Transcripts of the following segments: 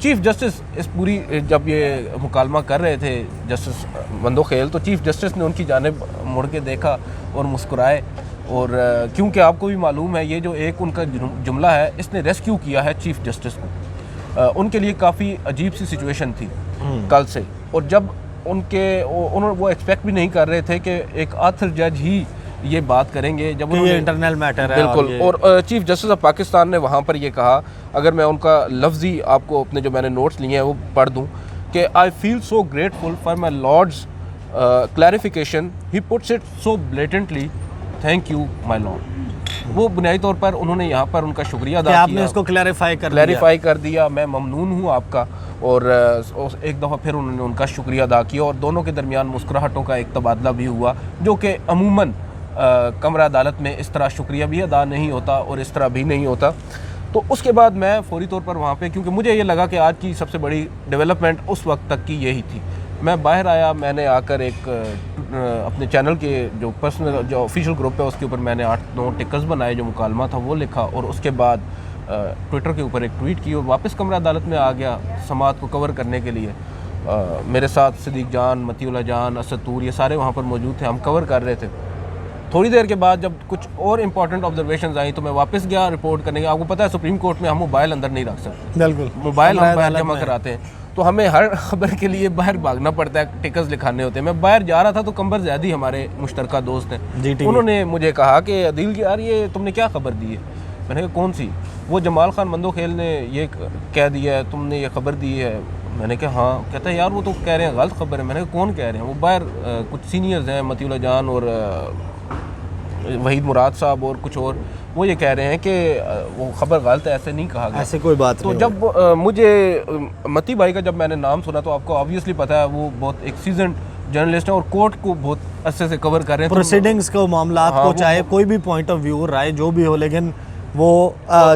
Chief justice اس پوری جب یہ مکالمہ کر رہے تھے جسٹس مندوخیل، تو چیف جسٹس نے ان کی جانب مڑ کے دیکھا اور مسکرائے، اور کیونکہ آپ کو بھی معلوم ہے یہ جو ایک ان کا جملہ ہے اس نے ریسکیو کیا ہے چیف جسٹس کو. ان کے لیے کافی عجیب سی سچویشن تھی کل سے، اور جب وہ ایکسپیکٹ بھی نہیں کر رہے تھے کہ ایک آتھر جج ہی یہ بات کریں گے جب یہ انٹرنل میٹر ہے. بالکل. اور چیف جسٹس آف پاکستان نے وہاں پر یہ کہا، اگر میں ان کا لفظی آپ کو اپنے جو میں نے نوٹس لیے ہیں وہ پڑھ دوں، کہ I feel so grateful for my lord's clarification, he puts it so blatantly, thank you my lord. وہ بنیادی طور پر انہوں نے یہاں پر ان کا شکریہ ادا کیا، آپ نے اس کو کلیریفائی کر دیا، میں ممنون ہوں آپ کا. اور ایک دفعہ پھر انہوں نے ان کا شکریہ ادا کیا، اور دونوں کے درمیان مسکراہٹوں کا ایک تبادلہ بھی ہوا، جو کہ عموماً کمرہ عدالت میں اس طرح شکریہ بھی ادا نہیں ہوتا اور اس طرح بھی نہیں ہوتا. تو اس کے بعد میں فوری طور پر وہاں پہ، کیونکہ مجھے یہ لگا کہ آج کی سب سے بڑی ڈیولپمنٹ اس وقت تک کی یہی تھی، میں باہر آیا. میں نے آ کر ایک اپنے چینل کے جو پرسنل جو آفیشیل گروپ ہے اس کے اوپر میں نے 8-9 ٹکرز بنائے، جو مکالمہ تھا وہ لکھا، اور اس کے بعد ٹویٹر کے اوپر ایک ٹویٹ کی، اور واپس کمرہ عدالت میں آ گیا سماعت کو کور کرنے کے لیے. میرے ساتھ صدیق جان، متی اللہ جان، اسد طور، یہ سارے وہاں پر موجود تھے، ہم کور کر رہے تھے. تھوڑی دیر کے بعد جب کچھ اور امپورٹنٹ آبزرویشنز آئیں تو میں واپس گیا رپورٹ کرنے کے. آپ کو پتہ ہے سپریم کورٹ میں ہم موبائل اندر نہیں رکھ سکتے، بالکل موبائل ہم باہر جمع کراتے ہیں، تو ہمیں ہر خبر کے لیے باہر بھاگنا پڑتا ہے، ٹکرز لکھانے ہوتے ہیں. میں باہر جا رہا تھا تو قمر زیادی ہمارے مشترکہ دوست ہیں، انہوں نے مجھے کہا کہ عدیل یار یہ تم نے کیا خبر دی ہے؟ میں نے کہا کون سی؟ وہ جمال خان مندوخیل نے یہ کہہ دیا ہے، تم نے یہ خبر دی ہے. میں نے کہا ہاں. کہتا ہے یار وہ تو کہہ رہے ہیں غلط خبر ہے. میں نے کہا کون کہہ رہے ہیں؟ وہ باہر کچھ سینئرز ہیں، متی اللہ جان اور وحید مراد صاحب اور کچھ اور، وہ یہ کہہ رہے ہیں کہ وہ خبر غلط ہے، ایسے نہیں کہا گیا، ایسے کوئی بات تو نہیں. جب مجھے متی بھائی کا جب میں نے نام سنا تو آپ کو آبویسلی پتہ ہے وہ بہت ایک سیزنڈ جرنلسٹ ہیں اور کورٹ کو بہت عرصے سے کور کر رہے ہیں، پروسیڈنگز کو، معاملات کو، چاہے کوئی بھی پوائنٹ آف ویو رائے جو بھی ہو، لیکن وہ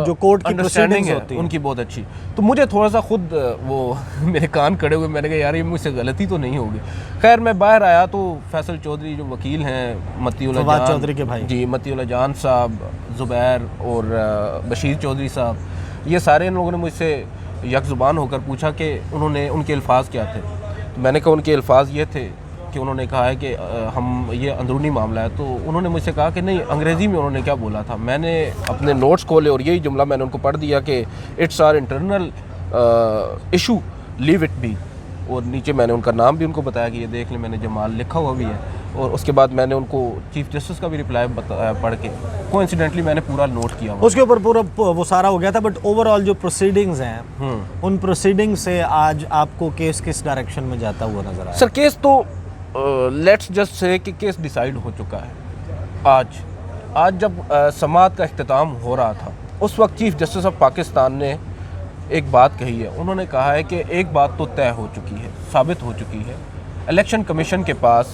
جو کورٹ کی انڈرسٹینڈنگ پروسیڈنگز ہے ہوتی ہیں ان کی بہت اچھی. تو مجھے تھوڑا سا خود وہ میرے کان کھڑے ہوئے، میں نے کہا یار یہ مجھ سے غلطی تو نہیں ہوگی. خیر میں باہر آیا تو فیصل چودھری جو وکیل ہیں، متی اللہ جان چودھری کے بھائی، جی متی اللہ جان صاحب، زبیر اور بشیر چودھری صاحب، یہ سارے ان لوگوں نے مجھ سے یک زبان ہو کر پوچھا کہ ان کے الفاظ کیا تھے. تو میں نے کہا ان کے الفاظ یہ تھے کہ انہوں نے کہا ہے کہ ہم یہ اندرونی معاملہ ہے. تو انہوں نے مجھ سے کہا کہ نہیں، انگریزی میں انہوں نے کیا بولا تھا. میں نے اپنے نوٹس کھولے اور یہی جملہ میں نے ان کو پڑھ دیا کہ it's are internal issue, leave it be. اور نیچے میں نے ان کا نام بھی ان کو بتایا کہ یہ دیکھ لیں، میں نے جمال لکھا ہوا بھی ہے. اور اس کے بعد میں نے ان کو چیف جسٹس کا بھی رپلائی پڑھ کے کوانسیڈنٹلی میں نے پورا نوٹ کیا اس کے اوپر پورا وہ سارا ہو گیا تھا. بٹ اوور آل جو پروسیڈنگز ہیں ان پروسیڈنگ سے آج آپ کو کیس کس ڈائریکشن میں جاتا ہوا نظر آیا؟ سر کیس تو لیٹس جسٹ سے کہ کیس ڈیسائیڈ ہو چکا ہے. آج جب سماعت کا اختتام ہو رہا تھا اس وقت چیف جسٹس آف پاکستان نے ایک بات کہی ہے. انہوں نے کہا ہے کہ ایک بات تو طے ہو چکی ہے، ثابت ہو چکی ہے، الیکشن کمیشن کے پاس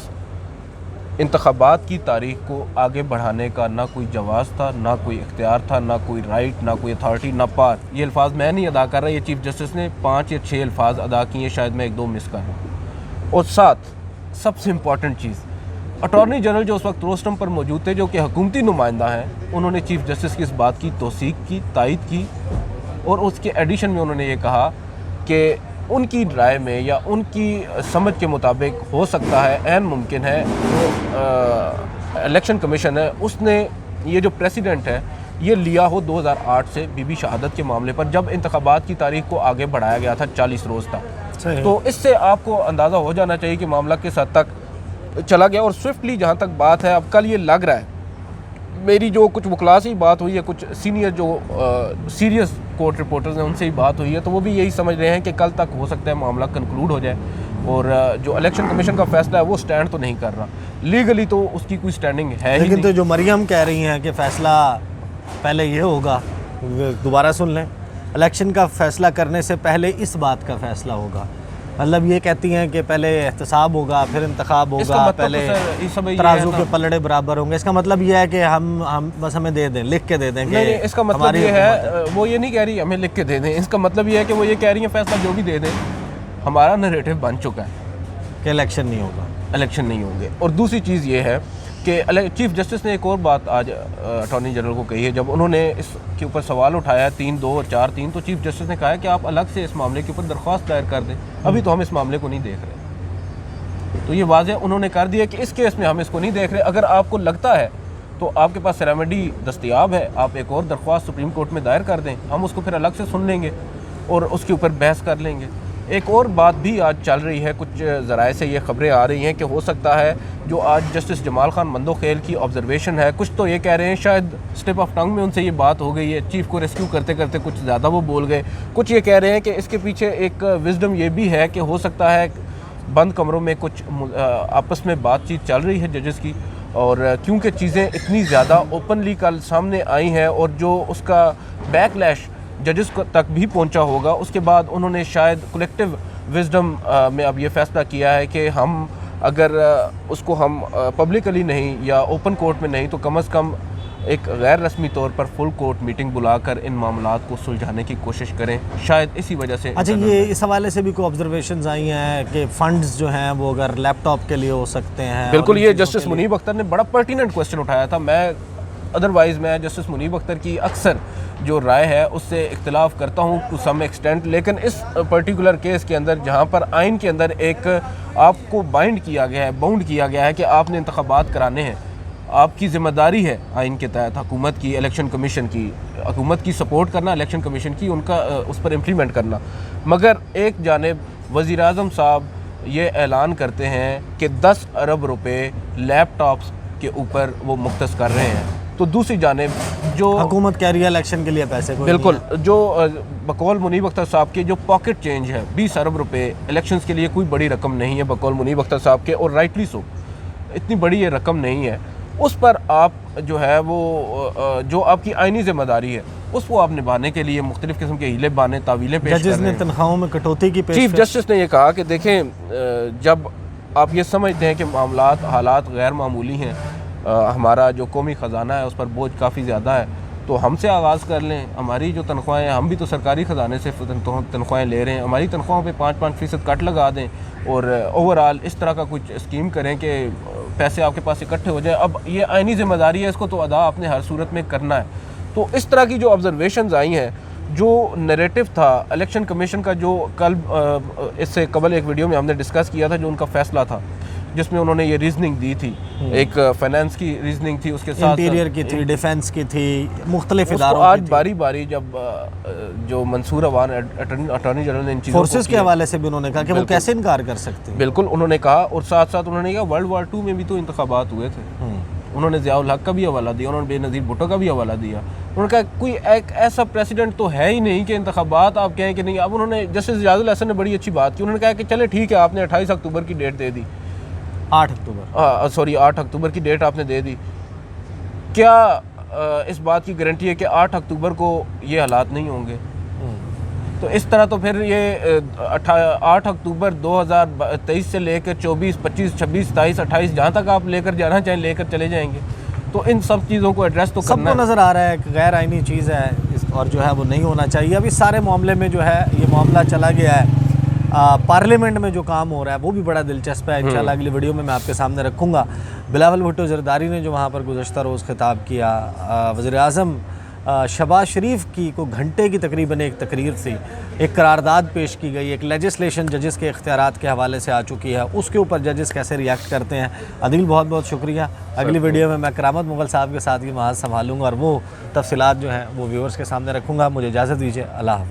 انتخابات کی تاریخ کو آگے بڑھانے کا نہ کوئی جواز تھا، نہ کوئی اختیار تھا، نہ کوئی رائٹ، نہ کوئی اتھارٹی، نہ پار. یہ الفاظ میں نہیں ادا کر رہا، یہ چیف جسٹس نے 5 یا 6 الفاظ ادا کیے، شاید میں 1-2 مس کر ہوں. اور ساتھ سب سے امپورٹنٹ چیز، اٹارنی جنرل جو اس وقت روسٹم پر موجود تھے، جو کہ حکومتی نمائندہ ہیں، انہوں نے چیف جسٹس کی اس بات کی توثیق کی، تائید کی. اور اس کے ایڈیشن میں انہوں نے یہ کہا کہ ان کی رائے میں یا ان کی سمجھ کے مطابق ہو سکتا ہے، عین ممکن ہے، جو الیکشن کمیشن ہے اس نے یہ جو پریسیڈنٹ ہے یہ لیا ہو 2008 سے بی بی شہادت کے معاملے پر، جب انتخابات کی تاریخ کو آگے بڑھایا گیا تھا 40 روز تک. تو اس سے آپ کو اندازہ ہو جانا چاہیے کہ معاملہ کس حد تک چلا گیا. اور سوئفٹلی جہاں تک بات ہے، اب کل یہ لگ رہا ہے، میری جو کچھ وکلاء سے ہی بات ہوئی ہے، کچھ سینئر جو سیریس کورٹ رپورٹرز ہیں ان سے ہی بات ہوئی ہے، تو وہ بھی یہی سمجھ رہے ہیں کہ کل تک ہو سکتا ہے معاملہ کنکلوڈ ہو جائے. اور جو الیکشن کمیشن کا فیصلہ ہے وہ سٹینڈ تو نہیں کر رہا لیگلی، تو اس کی کوئی سٹینڈنگ ہے ہی نہیں. لیکن تو جو مریم کہہ رہی ہیں کہ فیصلہ پہلے یہ ہوگا، دوبارہ سن لیں، الیکشن کا فیصلہ کرنے سے پہلے اس بات کا فیصلہ ہوگا. مطلب یہ کہتی ہیں کہ پہلے احتساب ہوگا، پھر انتخاب ہوگا، پہلے ترازو کے پلڑے برابر ہوں گے. اس کا مطلب یہ ہے کہ ہم بس ہمیں دے دیں، لکھ کے دے دیں. نہیں، اس کا مطلب یہ ہے، وہ یہ نہیں کہہ رہی ہمیں لکھ کے دے دیں. اس کا مطلب یہ ہے کہ وہ یہ کہہ رہی ہیں فیصلہ جو بھی دے دیں، ہمارا نریٹو بن چکا ہے کہ الیکشن نہیں ہوگا، الیکشن نہیں ہوں گے. اور دوسری چیز یہ ہے کہ چیف جسٹس نے ایک اور بات آج اٹارنی جنرل کو کہی ہے. جب انہوں نے اس کے اوپر سوال اٹھایا 3-2 اور 4-3, تو چیف جسٹس نے کہا ہے کہ آپ الگ سے اس معاملے کے اوپر درخواست دائر کر دیں, ابھی تو ہم اس معاملے کو نہیں دیکھ رہے. تو یہ واضح انہوں نے کر دیا کہ اس کیس میں ہم اس کو نہیں دیکھ رہے. اگر آپ کو لگتا ہے تو آپ کے پاس ریمیڈی دستیاب ہے, آپ ایک اور درخواست سپریم کورٹ میں دائر کر دیں, ہم اس کو پھر الگ سے سن لیں گے اور اس کے اوپر بحث کر لیں گے. ایک اور بات بھی آج چل رہی ہے, کچھ ذرائع سے یہ خبریں آ رہی ہیں کہ ہو سکتا ہے جو آج جسٹس جمال خان مندوخیل کی آبزرویشن ہے, کچھ تو یہ کہہ رہے ہیں شاید سٹپ آف ٹنگ میں ان سے یہ بات ہو گئی ہے, چیف کو ریسکیو کرتے کرتے کچھ زیادہ وہ بول گئے. کچھ یہ کہہ رہے ہیں کہ اس کے پیچھے ایک وزڈم یہ بھی ہے کہ ہو سکتا ہے بند کمروں میں کچھ آپس میں بات چیت چل رہی ہے ججز کی, اور کیونکہ چیزیں اتنی زیادہ اوپنلی کل سامنے آئی ہیں اور جو اس کا بیک لیش ججز تک بھی پہنچا ہوگا, اس کے بعد انہوں نے شاید کولیکٹیو وزڈم میں اب یہ فیصلہ کیا ہے کہ ہم اگر اس کو ہم پبلکلی نہیں یا اوپن کورٹ میں نہیں تو کم از کم ایک غیر رسمی طور پر فل کورٹ میٹنگ بلا کر ان معاملات کو سلجھانے کی کوشش کریں. شاید اسی وجہ سے. اچھا, یہ اس حوالے سے بھی کوئی آبزرویشنز آئی ہیں کہ فنڈز جو ہیں وہ اگر لیپ ٹاپ کے لیے ہو سکتے ہیں؟ بالکل, یہ جسٹس منیب اختر نے بڑا پرٹیننٹ کوسچن اٹھایا تھا. ادروائز میں جسٹس منیب اختر کی اکثر جو رائے ہے اس سے اختلاف کرتا ہوں ٹو سم ایکسٹینٹ, لیکن اس پرٹیکولر کیس کے اندر جہاں پر آئین کے اندر ایک آپ کو باؤنڈ کیا گیا ہے کہ آپ نے انتخابات کرانے ہیں, آپ کی ذمہ داری ہے آئین کے تحت حکومت کی, الیکشن کمیشن کی, حکومت کی سپورٹ کرنا, الیکشن کمیشن کی ان کا اس پر امپلیمنٹ کرنا. مگر ایک جانب وزیر اعظم صاحب یہ اعلان کرتے ہیں کہ 10 ارب روپے لیپ ٹاپس کے اوپر وہ مختص کر رہے ہیں, تو دوسری جانب جو حکومت کہہ رہی ہے الیکشن کے لیے پیسے کوئی بالکل جو بقول منیب اختر صاحب کے جو پاکٹ چینج ہے 20 ارب روپے الیکشنز کے لیے کوئی بڑی رقم نہیں ہے بقول منیب اختر صاحب کے, اور رائٹلی سو, اتنی بڑی یہ رقم نہیں ہے. اس پر آپ جو ہے وہ جو آپ کی آئینی ذمہ داری ہے اس کو آپ نبھانے کے لیے مختلف قسم کے ہیلے بانے تعویلیں پیش کر رہے ہیں. ججز نے تنخواہوں میں کٹوتی کی چیف جسٹس نے یہ کہا کہ دیکھیں جب آپ یہ سمجھتے ہیں کہ حالات غیر معمولی ہیں, ہمارا جو قومی خزانہ ہے اس پر بوجھ کافی زیادہ ہے, تو ہم سے آغاز کر لیں. ہماری جو تنخواہیں, ہم بھی تو سرکاری خزانے سے تنخواہیں لے رہے ہیں, ہماری تنخواہوں پہ 5% کٹ لگا دیں اور اوور آل اس طرح کا کچھ اسکیم کریں کہ پیسے آپ کے پاس اکٹھے ہو جائیں. اب یہ آئینی ذمہ داری ہے, اس کو تو ادا آپ نے ہر صورت میں کرنا ہے. تو اس طرح کی جو آبزرویشنز آئی ہیں, جو نیریٹو تھا الیکشن کمیشن کا, جو کل اس سے قبل ایک ویڈیو میں ہم نے ڈسکس کیا تھا, جو ان کا فیصلہ تھا جس میں انہوں نے یہ ریزننگ دی تھی, ایک فائنانس کی ریزننگ تھی, اس کے ساتھ انٹیریئر کی تھی, ڈیفنس کی تھی, مختلف اداروں کی. آج باری باری جب جو منصور اوان اٹارنی جنرل نے ان چیزوں فورسز کے حوالے سے بھی انہوں نے کہا کہ وہ کیسے انکار کر سکتے ہیں. بالکل انہوں نے کہا, اور ساتھ ساتھ انہوں نے کہا ورلڈ وار 2 میں بھی تو انتخابات ہوئے تھے. انہوں نے ضیاء الحق کا بھی حوالہ دیا, انہوں نے بے نظیر بھٹو کا بھی حوالہ دیا. انہوں نے کہا کوئی ایک ایسا پریسیڈنٹ تو ہے ہی نہیں کہ انتخابات آپ کہیں کہ نہیں. اب انہوں نے جسٹس اجاز الحسن نے بڑی اچھی بات کی, انہوں نے کہا کہ چلے ٹھیک ہے, آپ نے 28 اکتوبر کی ڈیٹ دے دی, 8 اکتوبر کی ڈیٹ آپ نے دے دی. کیا اس بات کی گارنٹی ہے کہ 8 اکتوبر کو یہ حالات نہیں ہوں گے؟ تو اس طرح تو پھر یہ 8 اکتوبر 2023 سے لے کر 24, 25, 26, 27, 28 جہاں تک آپ لے کر جانا چاہیں لے کر چلے جائیں گے. تو ان سب چیزوں کو ایڈریس تو کرنا سب کو نظر آ رہا ہے کہ غیر آئینی چیز ہے اور جو ہے وہ نہیں ہونا چاہیے. ابھی سارے معاملے میں جو ہے یہ معاملہ چلا گیا ہے, پارلیمنٹ میں جو کام ہو رہا ہے وہ بھی بڑا دلچسپ ہے. انشاءاللہ اگلی ویڈیو میں آپ کے سامنے رکھوں گا. بلاول بھٹو زرداری نے جو وہاں پر گزشتہ روز خطاب کیا, وزیر اعظم شہباز شریف کی کو گھنٹے کی تقریباً ایک تقریر تھی, ایک قرارداد پیش کی گئی, ایک لیجسلیشن ججز کے اختیارات کے حوالے سے آ چکی ہے, اس کے اوپر ججز کیسے ریاکٹ کرتے ہیں. عدیل بہت بہت شکریہ. اگلی ویڈیو میں کرامت مغل صاحب کے ساتھ یہ محاذ سنبھالوں گا اور وہ تفصیلات جو ہیں وہ ویورز کے سامنے رکھوں گا. مجھے اجازت دیجیے, اللہ حافظ.